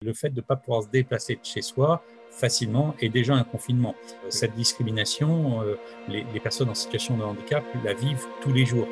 Le fait de ne pas pouvoir se déplacer de chez soi facilement est déjà un confinement. Cette discrimination, les personnes en situation de handicap la vivent tous les jours.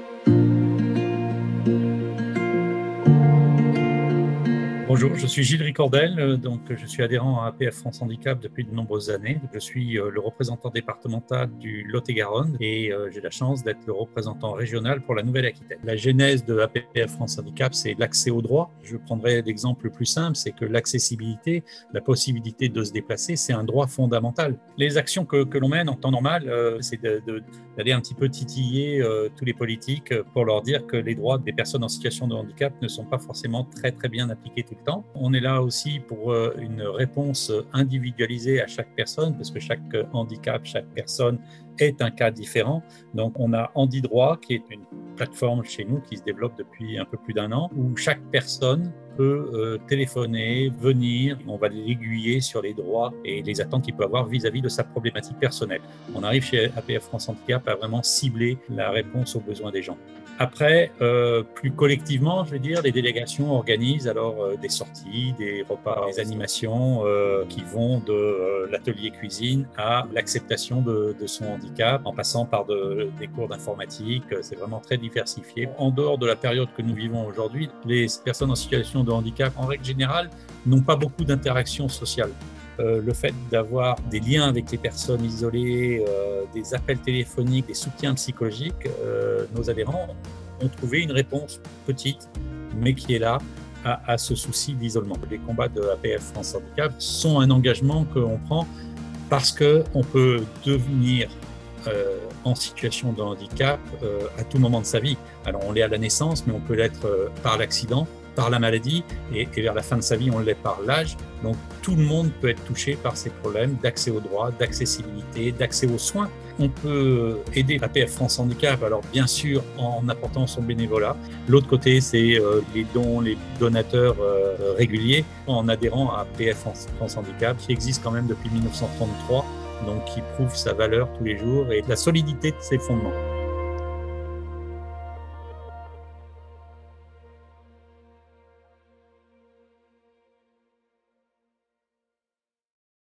Bonjour, je suis Gilles Ricordel, donc je suis adhérent à APF France Handicap depuis de nombreuses années. Je suis le représentant départemental du Lot-et-Garonne et j'ai la chance d'être le représentant régional pour la Nouvelle-Aquitaine. La genèse de APF France Handicap, c'est l'accès aux droits. Je prendrai l'exemple le plus simple, c'est que l'accessibilité, la possibilité de se déplacer, c'est un droit fondamental. Les actions que l'on mène en temps normal, c'est d'aller un petit peu titiller tous les politiques pour leur dire que les droits des personnes en situation de handicap ne sont pas forcément très bien appliqués tout le temps. On est là aussi pour une réponse individualisée à chaque personne, parce que chaque handicap, chaque personne est un cas différent. Donc on a HandiDroit, qui est une plateforme chez nous qui se développe depuis un peu plus d'un an, où chaque personne peut téléphoner, venir, on va l'aiguiller sur les droits et les attentes qu'il peut avoir vis-à-vis de sa problématique personnelle. On arrive chez APF France Handicap à vraiment cibler la réponse aux besoins des gens. Après, plus collectivement, je veux dire, les délégations organisent alors des sorties, des repas, des animations qui vont de l'atelier cuisine à l'acceptation de son handicap, en passant par des cours d'informatique. C'est vraiment très diversifié. En dehors de la période que nous vivons aujourd'hui, les personnes en situation de handicap, en règle générale, n'ont pas beaucoup d'interactions sociales. Le fait d'avoir des liens avec les personnes isolées, des appels téléphoniques, des soutiens psychologiques, nos adhérents ont trouvé une réponse petite, mais qui est là à ce souci d'isolement. Les combats de APF France Handicap sont un engagement qu'on prend parce qu'on peut devenir en situation de handicap à tout moment de sa vie. Alors on l'est à la naissance, mais on peut l'être par l'accident, par la maladie, et vers la fin de sa vie, on l'est par l'âge. Donc tout le monde peut être touché par ces problèmes d'accès aux droits, d'accessibilité, d'accès aux soins. On peut aider APF France Handicap, alors bien sûr en apportant son bénévolat. L'autre côté, c'est les dons, les donateurs réguliers en adhérant à APF France Handicap, qui existe quand même depuis 1933, donc qui prouve sa valeur tous les jours et la solidité de ses fondements.